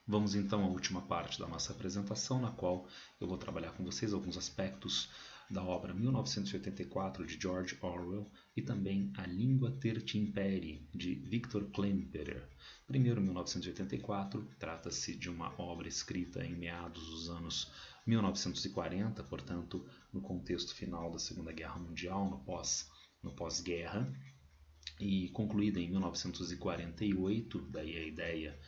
Vamos então à última parte da nossa apresentação, na qual eu vou trabalhar com vocês alguns aspectos da obra 1984 de George Orwell e também A Língua Ter-te Imperi, de Victor Klemperer. Primeiro, 1984, trata-se de uma obra escrita em meados dos anos 1940, portanto, no contexto final da Segunda Guerra Mundial, no pós-guerra, e concluída em 1948, daí a ideia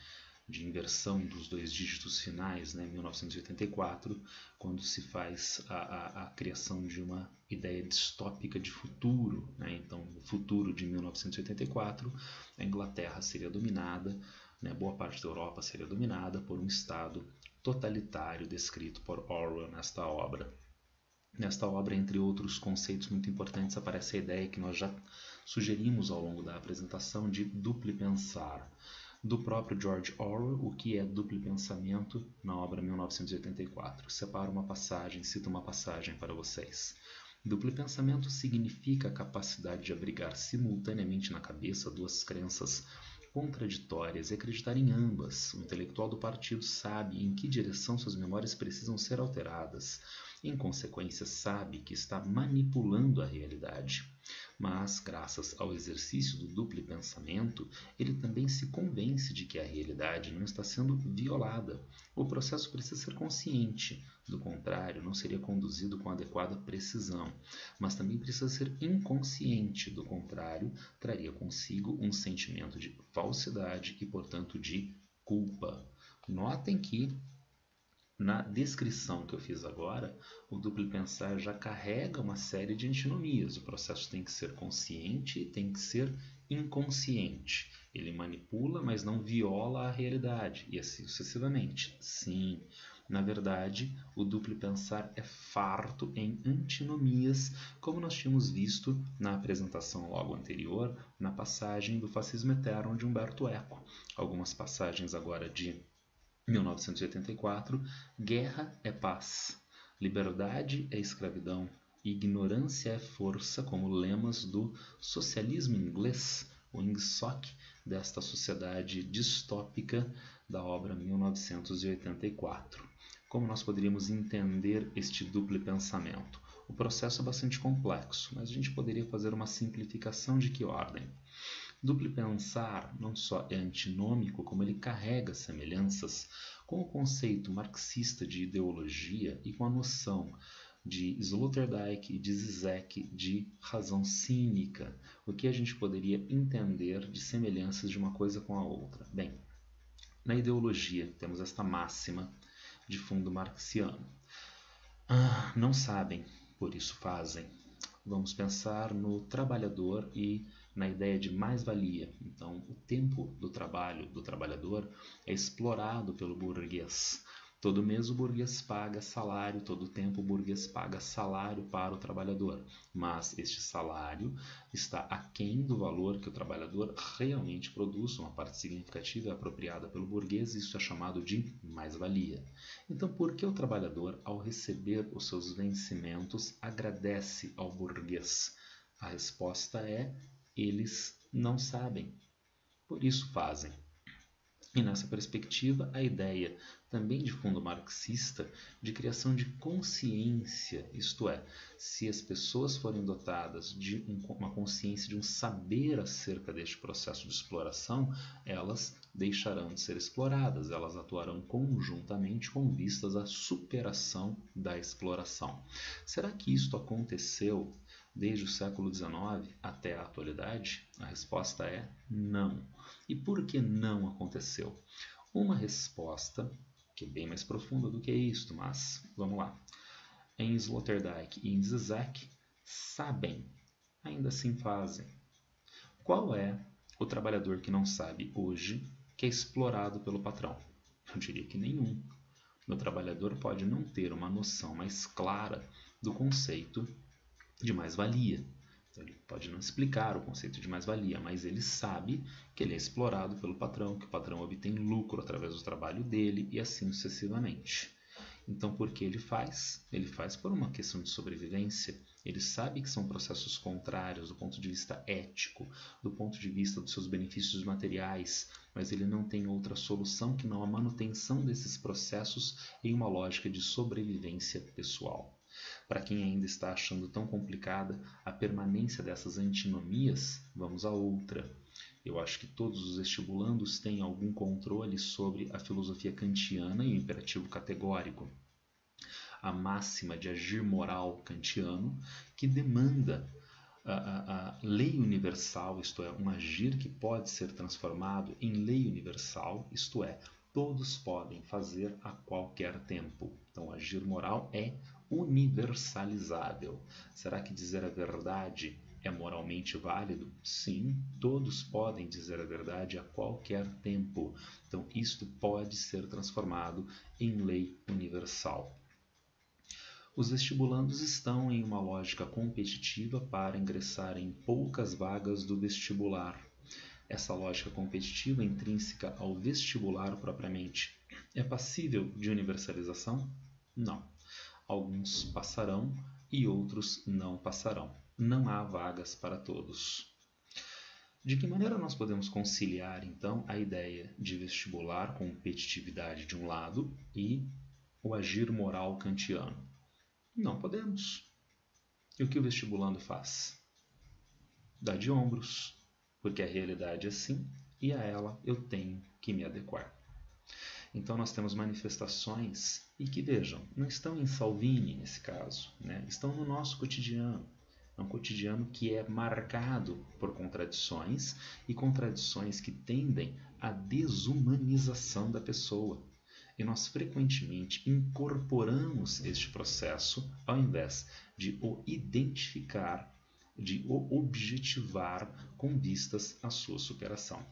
de inversão dos dois dígitos finais, né, 1984, quando se faz a criação de uma ideia distópica de futuro. Né? Então, no futuro de 1984, a Inglaterra seria dominada, né, boa parte da Europa seria dominada por um Estado totalitário descrito por Orwell nesta obra. Nesta obra, entre outros conceitos muito importantes, aparece a ideia que nós já sugerimos ao longo da apresentação de duplo pensar. Do próprio George Orwell, o que é duplo pensamento na obra 1984. Separo uma passagem, cito uma passagem para vocês. Duplo pensamento significa a capacidade de abrigar simultaneamente na cabeça duas crenças contraditórias e acreditar em ambas. O intelectual do partido sabe em que direção suas memórias precisam ser alteradas. Em consequência, sabe que está manipulando a realidade. Mas, graças ao exercício do duplo pensamento, ele também se convence de que a realidade não está sendo violada. O processo precisa ser consciente, do contrário, não seria conduzido com adequada precisão. Mas também precisa ser inconsciente, do contrário, traria consigo um sentimento de falsidade e, portanto, de culpa. Notem que na descrição que eu fiz agora, o duplo pensar já carrega uma série de antinomias. O processo tem que ser consciente e tem que ser inconsciente. Ele manipula, mas não viola a realidade, e assim sucessivamente. Sim, na verdade, o duplo pensar é farto em antinomias, como nós tínhamos visto na apresentação logo anterior, na passagem do Fascismo Eterno de Umberto Eco. Algumas passagens agora de 1984, guerra é paz, liberdade é escravidão, ignorância é força como lemas do socialismo inglês, o INGSOC, desta sociedade distópica da obra 1984. Como nós poderíamos entender este duplo pensamento? O processo é bastante complexo, mas a gente poderia fazer uma simplificação de que ordem? Duplo pensar não só é antinômico, como ele carrega semelhanças com o conceito marxista de ideologia e com a noção de Sloterdijk e de Zizek de razão cínica. O que a gente poderia entender de semelhanças de uma coisa com a outra? Bem, na ideologia temos esta máxima de fundo marxiano. Não sabem, por isso fazem. Vamos pensar no trabalhador e na ideia de mais-valia. Então, o tempo do trabalho do trabalhador é explorado pelo burguês. Todo mês o burguês paga salário, todo tempo o burguês paga salário para o trabalhador. Mas este salário está aquém do valor que o trabalhador realmente produz. Uma parte significativa é apropriada pelo burguês e isso é chamado de mais-valia. Então, por que o trabalhador, ao receber os seus vencimentos, agradece ao burguês? A resposta é: eles não sabem, por isso fazem. E nessa perspectiva, a ideia, também de fundo marxista, de criação de consciência, isto é, se as pessoas forem dotadas de uma consciência, de um saber acerca deste processo de exploração, elas deixarão de ser exploradas, elas atuarão conjuntamente com vistas à superação da exploração. Será que isto aconteceu desde o século XIX até a atualidade? A resposta é não. E por que não aconteceu? Uma resposta que é bem mais profunda do que isto, mas vamos lá. Em Sloterdijk e em Zizek, sabem, ainda assim fazem. Qual é o trabalhador que não sabe hoje que é explorado pelo patrão? Eu diria que nenhum. O trabalhador pode não ter uma noção mais clara do conceito de mais-valia. Ele pode não explicar o conceito de mais-valia, mas ele sabe que ele é explorado pelo patrão, que o patrão obtém lucro através do trabalho dele e assim sucessivamente. Então, por que ele faz? Ele faz por uma questão de sobrevivência. Ele sabe que são processos contrários do ponto de vista ético, do ponto de vista dos seus benefícios materiais. mas ele não tem outra solução que não a manutenção desses processos em uma lógica de sobrevivência pessoal. Para quem ainda está achando tão complicada a permanência dessas antinomias, vamos a outra. Eu acho que todos os vestibulandos têm algum controle sobre a filosofia kantiana e o imperativo categórico. A máxima de agir moral kantiano, que demanda a lei universal, isto é, um agir que pode ser transformado em lei universal, isto é, todos podem fazer a qualquer tempo. Então, agir moral é universalizável. Será que dizer a verdade é moralmente válido? Sim, todos podem dizer a verdade a qualquer tempo. Então, isto pode ser transformado em lei universal. Os vestibulandos estão em uma lógica competitiva para ingressar em poucas vagas do vestibular. Essa lógica competitiva intrínseca ao vestibular propriamente é passível de universalização? Não. Alguns passarão e outros não passarão. Não há vagas para todos. De que maneira nós podemos conciliar, então, a ideia de vestibular competitividade de um lado e o agir moral kantiano? Não podemos. E o que o vestibulando faz? Dá de ombros, porque a realidade é assim e a ela eu tenho que me adequar. Então nós temos manifestações e que, vejam, não estão em Salvini nesse caso, né? Estão no nosso cotidiano. É um cotidiano que é marcado por contradições e contradições que tendem à desumanização da pessoa. E nós frequentemente incorporamos este processo ao invés de o identificar, de o objetivar com vistas à sua superação.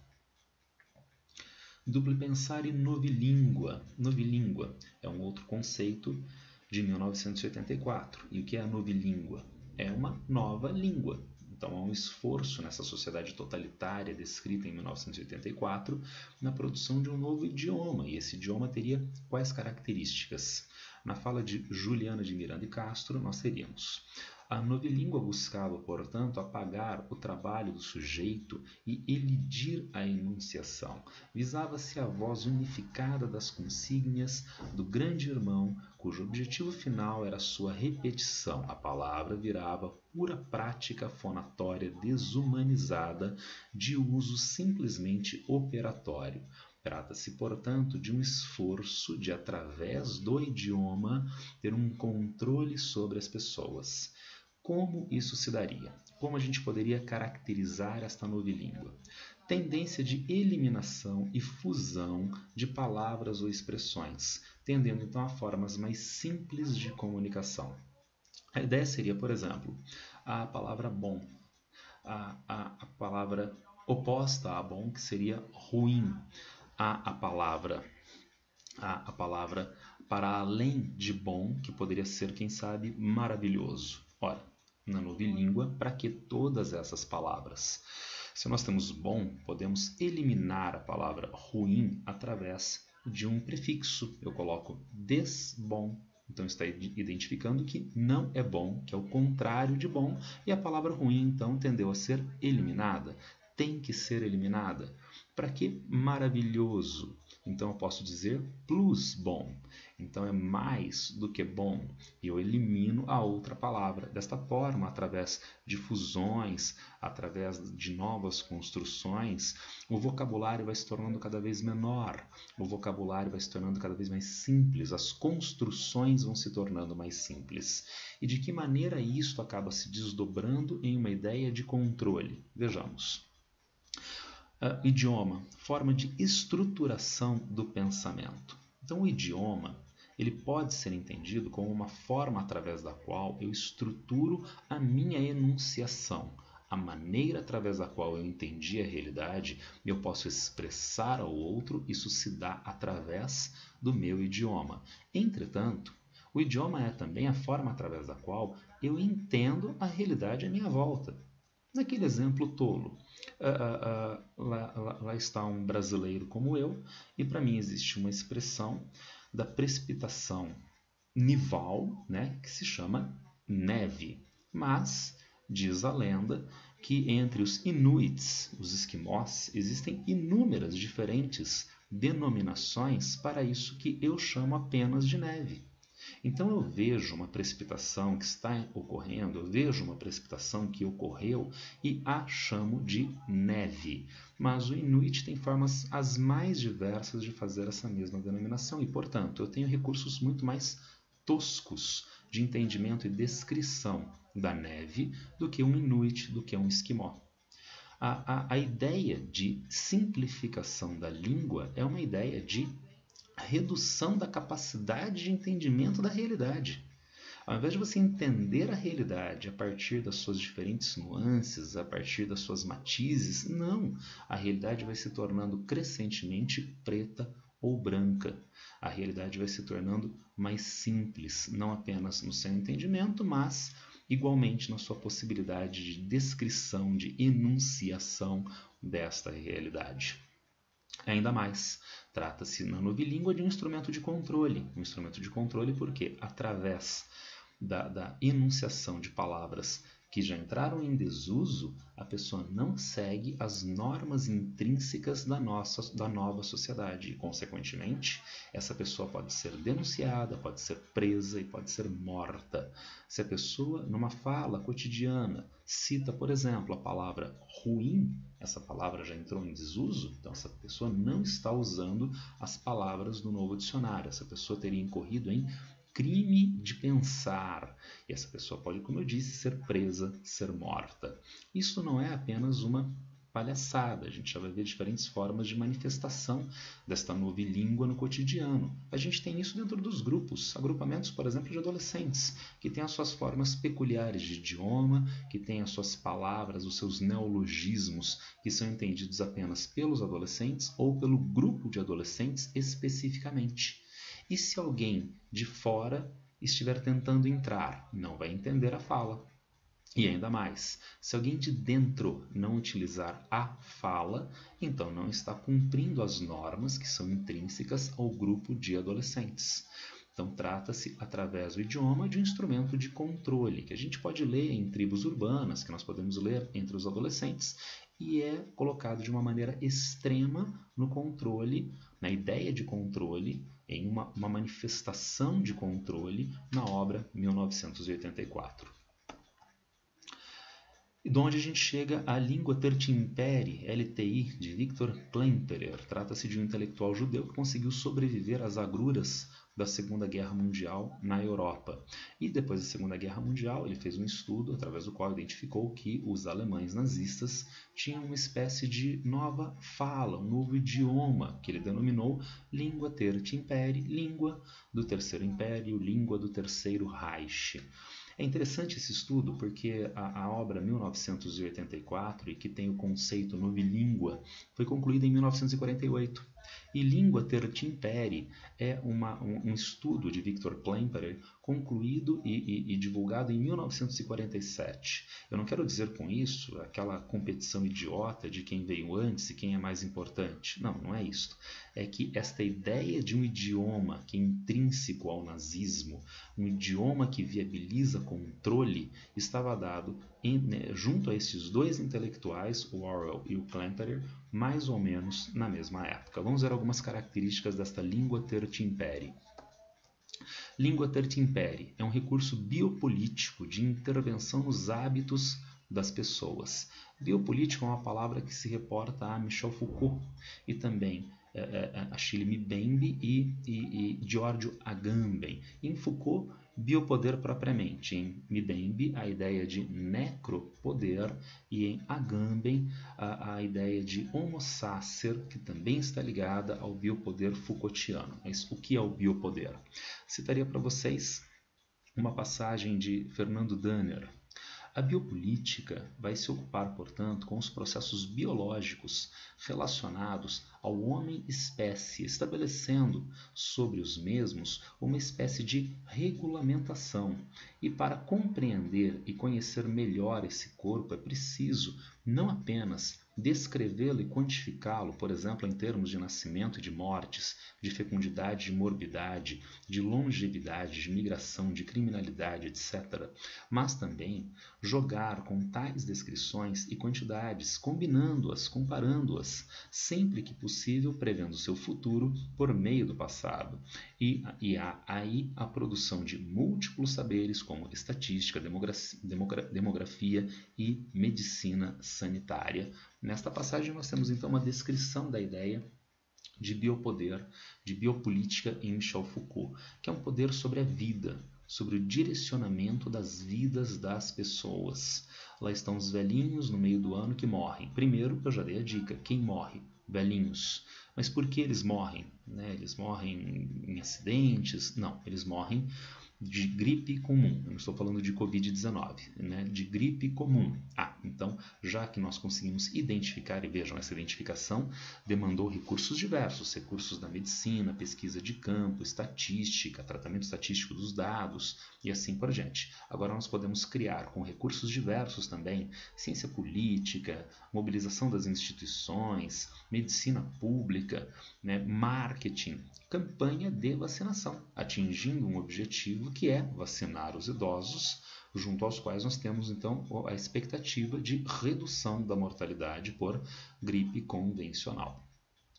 Duplo pensar e novilíngua. Novilíngua é um outro conceito de 1984. E o que é a novilíngua? É uma nova língua. Então, há um esforço nessa sociedade totalitária descrita em 1984 na produção de um novo idioma. E esse idioma teria quais características? Na fala de Juliana de Miranda e Castro, nós teríamos: a novilíngua buscava, portanto, apagar o trabalho do sujeito e elidir a enunciação. Visava-se a voz unificada das consígnias do grande irmão, cujo objetivo final era sua repetição. A palavra virava pura prática fonatória desumanizada de uso simplesmente operatório. Trata-se, portanto, de um esforço de, através do idioma, ter um controle sobre as pessoas. Como isso se daria? Como a gente poderia caracterizar esta novilíngua? Tendência de eliminação e fusão de palavras ou expressões, tendendo então a formas mais simples de comunicação. A ideia seria, por exemplo, a palavra bom, a palavra oposta a bom, que seria ruim, a palavra para além de bom, que poderia ser, quem sabe, maravilhoso. Ora, na novilíngua, para que todas essas palavras? Se nós temos bom, podemos eliminar a palavra ruim através de um prefixo. Eu coloco desbom. Então está identificando que não é bom, que é o contrário de bom, e a palavra ruim, então, tendeu a ser eliminada. Tem que ser eliminada. Para que maravilhoso? Então eu posso dizer plus bom. Então é mais do que bom. E eu elimino a outra palavra. Desta forma, através de fusões, através de novas construções, o vocabulário vai se tornando cada vez menor. O vocabulário vai se tornando cada vez mais simples. As construções vão se tornando mais simples. E de que maneira isto acaba se desdobrando em uma ideia de controle? Vejamos. Idioma, forma de estruturação do pensamento. Então, o idioma ele pode ser entendido como uma forma através da qual eu estruturo a minha enunciação, a maneira através da qual eu entendi a realidade, eu posso expressar ao outro, isso se dá através do meu idioma. Entretanto, o idioma é também a forma através da qual eu entendo a realidade à minha volta. Naquele exemplo tolo, lá está um brasileiro como eu, e para mim existe uma expressão da precipitação nival, né, que se chama neve. Mas diz a lenda que entre os Inuits, os esquimós, existem inúmeras diferentes denominações para isso que eu chamo apenas de neve. Então eu vejo uma precipitação que está ocorrendo, eu vejo uma precipitação que ocorreu e a chamo de neve. Mas o Inuit tem formas as mais diversas de fazer essa mesma denominação e, portanto, eu tenho recursos muito mais toscos de entendimento e descrição da neve do que um Inuit, do que um esquimó. A ideia de simplificação da língua é uma ideia de redução da capacidade de entendimento da realidade. Ao invés de você entender a realidade a partir das suas diferentes nuances, a partir das suas matizes, não. A realidade vai se tornando crescentemente preta ou branca. A realidade vai se tornando mais simples, não apenas no seu entendimento, mas igualmente na sua possibilidade de descrição, de enunciação desta realidade. Ainda mais, trata-se na novilíngua de um instrumento de controle. Um instrumento de controle porque, através da enunciação de palavras que já entraram em desuso, a pessoa não segue as normas intrínsecas da nova sociedade. E, consequentemente, essa pessoa pode ser denunciada, pode ser presa e pode ser morta. Se a pessoa, numa fala cotidiana, cita, por exemplo, a palavra ruim, essa palavra já entrou em desuso, então essa pessoa não está usando as palavras do novo dicionário. Essa pessoa teria incorrido em crime de pensar. E essa pessoa pode, como eu disse, ser presa, ser morta. Isso não é apenas uma palhaçada. A gente já vai ver diferentes formas de manifestação desta novilíngua no cotidiano. A gente tem isso dentro dos grupos, agrupamentos, por exemplo, de adolescentes, que têm as suas formas peculiares de idioma, que têm as suas palavras, os seus neologismos, que são entendidos apenas pelos adolescentes ou pelo grupo de adolescentes especificamente. E se alguém de fora estiver tentando entrar, não vai entender a fala. E ainda mais, se alguém de dentro não utilizar a fala, então não está cumprindo as normas que são intrínsecas ao grupo de adolescentes. Então trata-se, através do idioma, de um instrumento de controle, que a gente pode ler em tribos urbanas, que nós podemos ler entre os adolescentes, e é colocado de uma maneira extrema no controle, na ideia de controle, em uma manifestação de controle na obra 1984. E de onde a gente chega à Língua Tertimperi, LTI, de Victor Klemperer. Trata-se de um intelectual judeu que conseguiu sobreviver às agruras da Segunda Guerra Mundial na Europa. E depois da Segunda Guerra Mundial, ele fez um estudo através do qual identificou que os alemães nazistas tinham uma espécie de nova fala, um novo idioma, que ele denominou Língua Tertimperi, língua do Terceiro Império, língua do Terceiro Reich. É interessante esse estudo porque a obra 1984, e que tem o conceito novilíngua, foi concluída em 1948. E Língua Tertimperi é um estudo de Victor Klemperer concluído e divulgado em 1947. Eu não quero dizer com isso aquela competição idiota de quem veio antes e quem é mais importante. Não, não é isso. É que esta ideia de um idioma que é intrínseco ao nazismo, um idioma que viabiliza controle, estava dado junto a esses dois intelectuais, o Orwell e o Klemperer, mais ou menos na mesma época. Vamos ver algumas características desta Língua Tertimperi. Língua Tertimperi é um recurso biopolítico de intervenção nos hábitos das pessoas. Biopolítico é uma palavra que se reporta a Michel Foucault e também a Achille Mbembe e Giorgio Agamben. Em Foucault, biopoder propriamente. Em Mbembe, a ideia de necropoder, e em Agamben, a ideia de homo sacer, que também está ligada ao biopoder Foucaultiano. Mas o que é o biopoder? Citaria para vocês uma passagem de Fernando Danner. A biopolítica vai se ocupar, portanto, com os processos biológicos relacionados ao homem-espécie, estabelecendo sobre os mesmos uma espécie de regulamentação. E para compreender e conhecer melhor esse corpo é preciso não apenas descrevê-lo e quantificá-lo, por exemplo, em termos de nascimento e de mortes, de fecundidade, de morbidade, de longevidade, de migração, de criminalidade, etc., mas também jogar com tais descrições e quantidades, combinando-as, comparando-as, sempre que possível prevendo seu futuro por meio do passado. E há aí a produção de múltiplos saberes como estatística, demografia e medicina sanitária. Nesta passagem nós temos então uma descrição da ideia de biopoder, de biopolítica em Michel Foucault, que é um poder sobre a vida, sobre o direcionamento das vidas das pessoas. Lá estão os velhinhos no meio do ano que morrem. Primeiro, eu já dei a dica, quem morre? Velhinhos. Mas por que eles morrem? Eles morrem em acidentes? Não, eles morrem de gripe comum. Eu não estou falando de Covid-19, de gripe comum. Então, já que nós conseguimos identificar, e vejam, essa identificação demandou recursos diversos, recursos da medicina, pesquisa de campo, estatística, tratamento estatístico dos dados e assim por diante. Agora nós podemos criar com recursos diversos também ciência política, mobilização das instituições, medicina pública, marketing, campanha de vacinação, atingindo um objetivo que é vacinar os idosos, junto aos quais nós temos então a expectativa de redução da mortalidade por gripe convencional.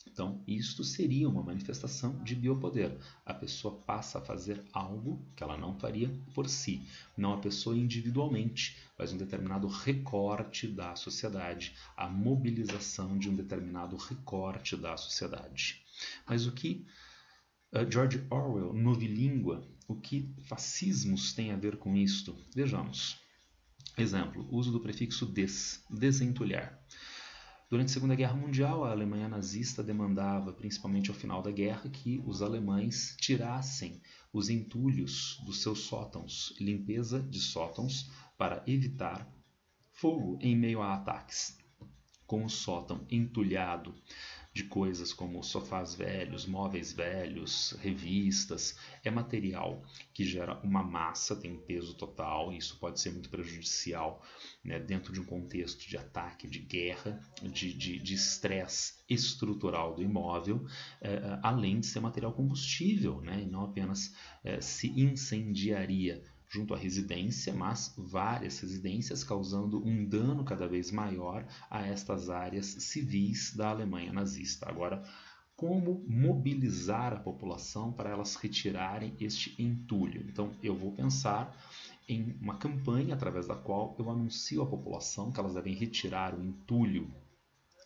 Então, isto seria uma manifestação de biopoder. A pessoa passa a fazer algo que ela não faria por si. Não a pessoa individualmente faz um determinado recorte da sociedade, a mobilização de um determinado recorte da sociedade. Mas o que George Orwell, novilíngua, o que fascismos tem a ver com isto? Vejamos. Exemplo, uso do prefixo desentulhar. Durante a Segunda Guerra Mundial, a Alemanha nazista demandava, principalmente ao final da guerra, que os alemães tirassem os entulhos dos seus sótãos, limpeza de sótãos, para evitar fogo em meio a ataques. Com o sótão entulhado de coisas como sofás velhos, móveis velhos, revistas, é material que gera uma massa, tem um peso total, e isso pode ser muito prejudicial dentro de um contexto de ataque, de guerra, de estresse estrutural do imóvel, além de ser material combustível, e não apenas se incendiaria junto à residência, mas várias residências, causando um dano cada vez maior a estas áreas civis da Alemanha nazista. Agora, como mobilizar a população para elas retirarem este entulho? Então, eu vou pensar em uma campanha através da qual eu anuncio à população que elas devem retirar o entulho,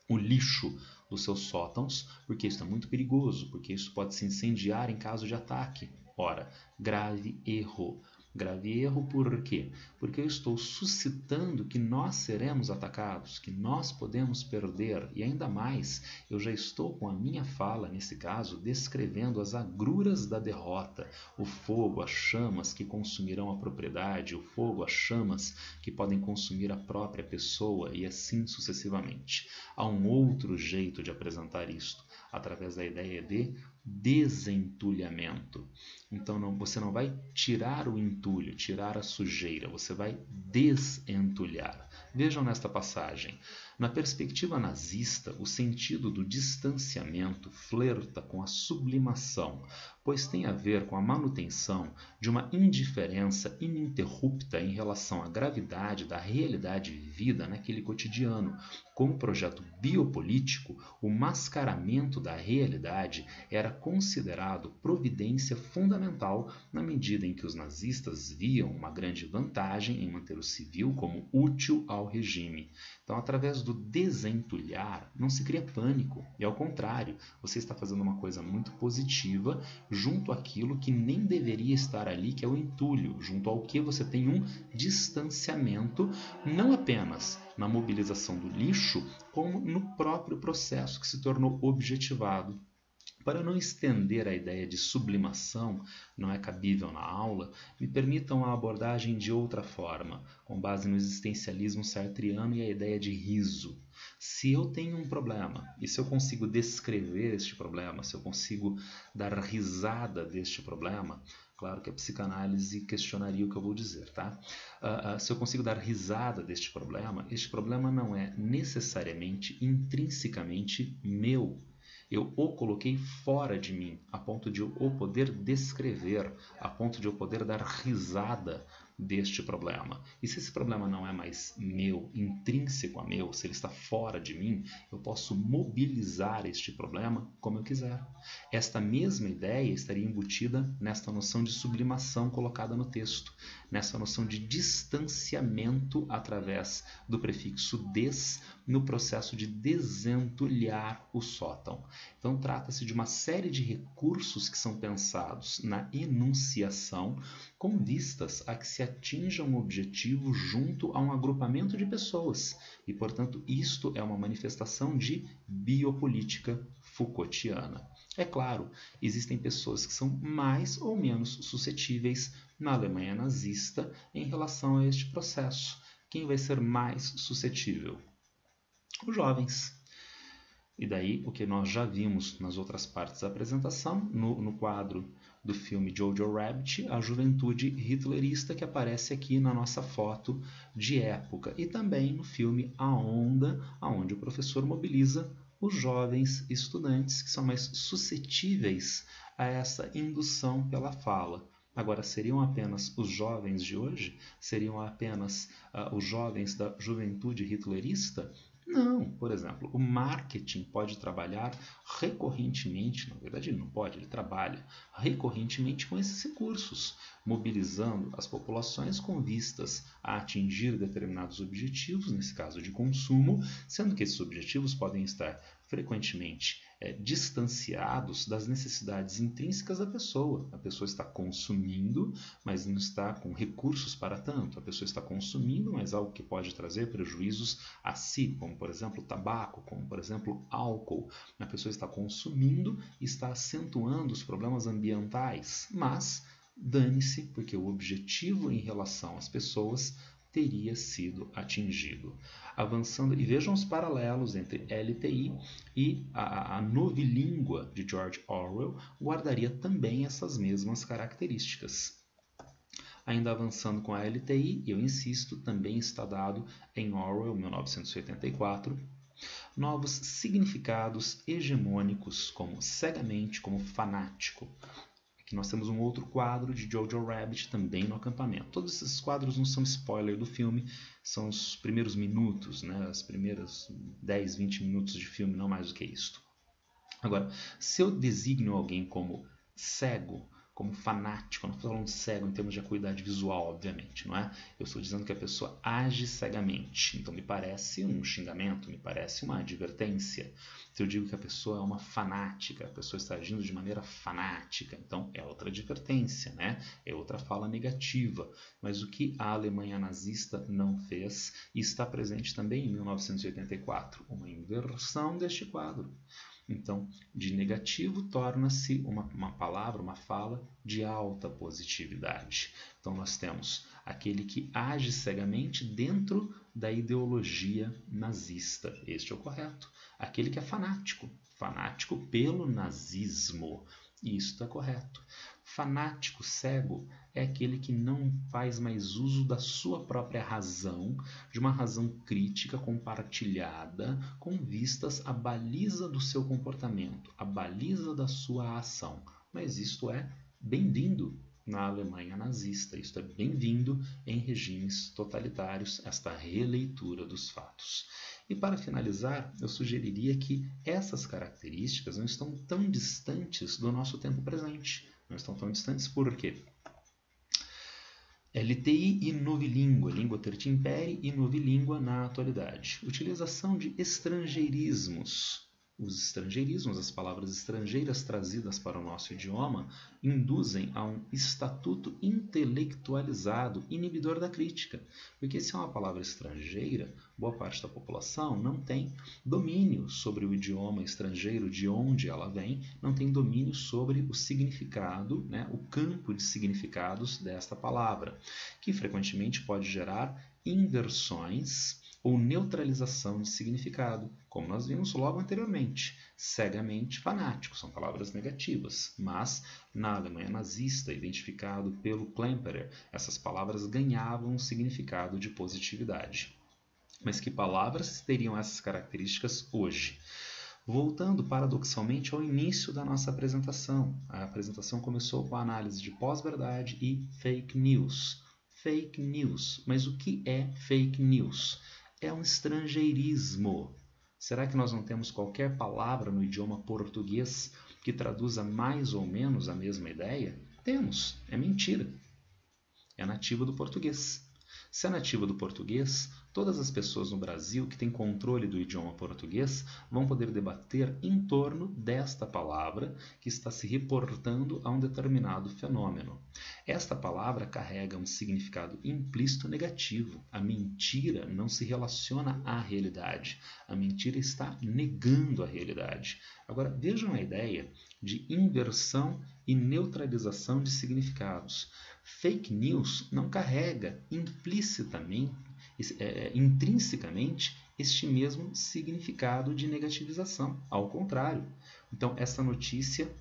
o lixo dos seus sótãos, porque isso é muito perigoso, porque isso pode se incendiar em caso de ataque. Ora, grave erro. Grave erro por quê? Porque eu estou suscitando que nós seremos atacados, que nós podemos perder, e ainda mais, eu já estou com a minha fala, nesse caso, descrevendo as agruras da derrota, o fogo, as chamas que consumirão a propriedade, o fogo, as chamas que podem consumir a própria pessoa e assim sucessivamente. Há um outro jeito de apresentar isto, através da ideia de desentulhamento. Então você não vai tirar o entulho, tirar a sujeira, você vai desentulhar. Vejam nesta passagem. Na perspectiva nazista, o sentido do distanciamento flerta com a sublimação, pois tem a ver com a manutenção de uma indiferença ininterrupta em relação à gravidade da realidade vivida naquele cotidiano. Como projeto biopolítico, o mascaramento da realidade era considerado providência fundamental na medida em que os nazistas viam uma grande vantagem em manter o civil como útil ao regime. Então, através do desentulhar, não se cria pânico, e ao contrário, você está fazendo uma coisa muito positiva junto àquilo que nem deveria estar ali, que é o entulho, junto ao que você tem um distanciamento, não apenas na mobilização do lixo, como no próprio processo que se tornou objetivado. Para não estender a ideia de sublimação, não é cabível na aula, me permitam a abordagem de outra forma, com base no existencialismo sartreano e a ideia de riso. Se eu tenho um problema, e se eu consigo descrever este problema, se eu consigo dar risada deste problema, claro que a psicanálise questionaria o que eu vou dizer, tá? Se eu consigo dar risada deste problema, este problema não é necessariamente, intrinsecamente meu. Eu o coloquei fora de mim, a ponto de eu o poder descrever, a ponto de eu poder dar risada deste problema. E se esse problema não é mais meu, intrínseco a meu, se ele está fora de mim, eu posso mobilizar este problema como eu quiser. Esta mesma ideia estaria embutida nesta noção de sublimação colocada no texto, nessa noção de distanciamento através do prefixo des no processo de desentulhar o sótão. Então trata-se de uma série de recursos que são pensados na enunciação com vistas a que se atinja um objetivo junto a um agrupamento de pessoas. E, portanto, isto é uma manifestação de biopolítica Foucaultiana. É claro, existem pessoas que são mais ou menos suscetíveis na Alemanha nazista em relação a este processo. Quem vai ser mais suscetível? Os jovens. E daí o que nós já vimos nas outras partes da apresentação, no quadro do filme Jojo Rabbit, a juventude hitlerista que aparece aqui na nossa foto de época. E também no filme A Onda, onde o professor mobiliza os jovens estudantes que são mais suscetíveis a essa indução pela fala. Agora, seriam apenas os jovens de hoje? Seriam apenas os jovens da juventude hitlerista? Não, por exemplo, o marketing pode trabalhar recorrentemente, na verdade ele não pode, ele trabalha recorrentemente com esses recursos, mobilizando as populações com vistas a atingir determinados objetivos, nesse caso de consumo, sendo que esses objetivos podem estar frequentemente distanciados das necessidades intrínsecas da pessoa. A pessoa está consumindo, mas não está com recursos para tanto. A pessoa está consumindo, mas algo que pode trazer prejuízos a si, como por exemplo tabaco, como por exemplo álcool. A pessoa está consumindo e está acentuando os problemas ambientais, mas dane-se, porque o objetivo em relação às pessoas teria sido atingido. Avançando, e vejam os paralelos entre LTI e a novilíngua de George Orwell guardaria também essas mesmas características. Ainda avançando com a LTI, eu insisto, também está dado em Orwell, 1984, novos significados hegemônicos como cegamente, como fanático. Aqui nós temos um outro quadro de Jojo Rabbit também no acampamento. Todos esses quadros não são spoiler do filme, são os primeiros minutos, né? As primeiras 10, 20 minutos de filme, não mais do que isto. Agora, se eu designo alguém como cego, como fanático, eu não estou falando cego em termos de acuidade visual, obviamente, não é? Eu estou dizendo que a pessoa age cegamente, então me parece um xingamento, me parece uma advertência. Se eu digo que a pessoa é uma fanática, a pessoa está agindo de maneira fanática, então é outra advertência, né? É outra fala negativa. Mas o que a Alemanha nazista não fez e está presente também em 1984, uma inversão deste quadro. Então, de negativo torna-se uma palavra, uma fala de alta positividade. Então, nós temos aquele que age cegamente dentro da ideologia nazista. Este é o correto. Aquele que é fanático, fanático pelo nazismo. Isso está correto. Fanático, cego, é aquele que não faz mais uso da sua própria razão, de uma razão crítica compartilhada, com vistas à baliza do seu comportamento, à baliza da sua ação. Mas isto é bem-vindo na Alemanha nazista, isto é bem-vindo em regimes totalitários, esta releitura dos fatos. E para finalizar, eu sugeriria que essas características não estão tão distantes do nosso tempo presente. Não estão tão distantes por quê? LTI e novilíngua, língua tertia imperi e novilíngua na atualidade. Utilização de estrangeirismos. Os estrangeirismos, as palavras estrangeiras trazidas para o nosso idioma, induzem a um estatuto intelectualizado, inibidor da crítica. Porque se é uma palavra estrangeira, boa parte da população não tem domínio sobre o idioma estrangeiro, de onde ela vem, não tem domínio sobre o significado, né, o campo de significados desta palavra, que frequentemente pode gerar inversões ou neutralização de significado, como nós vimos logo anteriormente. Cegamente fanático, são palavras negativas, mas na Alemanha nazista, identificado pelo Klemperer, essas palavras ganhavam um significado de positividade. Mas que palavras teriam essas características hoje? Voltando paradoxalmente ao início da nossa apresentação. A apresentação começou com a análise de pós-verdade e fake news. Fake news. Mas o que é fake news? É um estrangeirismo. Será que nós não temos qualquer palavra no idioma português que traduza mais ou menos a mesma ideia? Temos. É mentira. É nativa do português. Se é nativa do português, todas as pessoas no Brasil que têm controle do idioma português vão poder debater em torno desta palavra que está se reportando a um determinado fenômeno. Esta palavra carrega um significado implícito negativo. A mentira não se relaciona à realidade. A mentira está negando a realidade. Agora, vejam a ideia de inversão e neutralização de significados. Fake news não carrega intrinsecamente este mesmo significado de negativização. Ao contrário. Então, essa notícia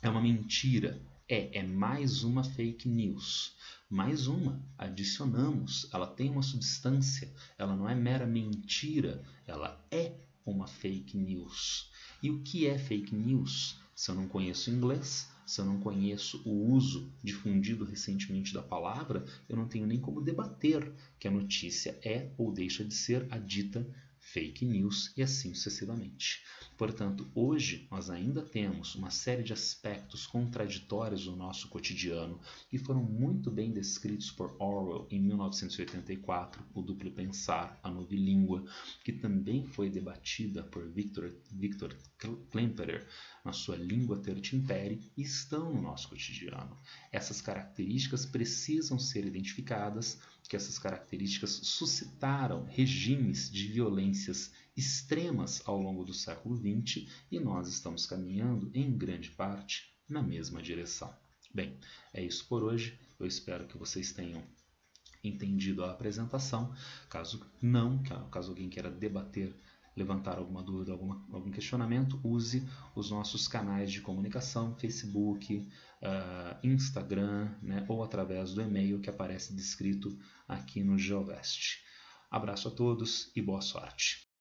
é uma mentira. É mais uma fake news. Mais uma, adicionamos. Ela tem uma substância. Ela não é mera mentira. Ela é uma fake news. E o que é fake news? Se eu não conheço inglês, se eu não conheço o uso difundido recentemente da palavra, eu não tenho nem como debater que a notícia é ou deixa de ser a dita fake news e assim sucessivamente. Portanto, hoje nós ainda temos uma série de aspectos contraditórios no nosso cotidiano que foram muito bem descritos por Orwell em 1984, o duplo pensar, a novilíngua, que também foi debatida por Victor Klemperer na sua Língua Tertia Imperi e estão no nosso cotidiano. Essas características precisam ser identificadas, que essas características suscitaram regimes de violências extremas ao longo do século XX e nós estamos caminhando, em grande parte, na mesma direção. Bem, é isso por hoje. Eu espero que vocês tenham entendido a apresentação. Caso alguém queira debater, levantar alguma dúvida, algum questionamento, use os nossos canais de comunicação, Facebook, Instagram, né, ou através do e-mail que aparece descrito aqui no GeoVest. Abraço a todos e boa sorte!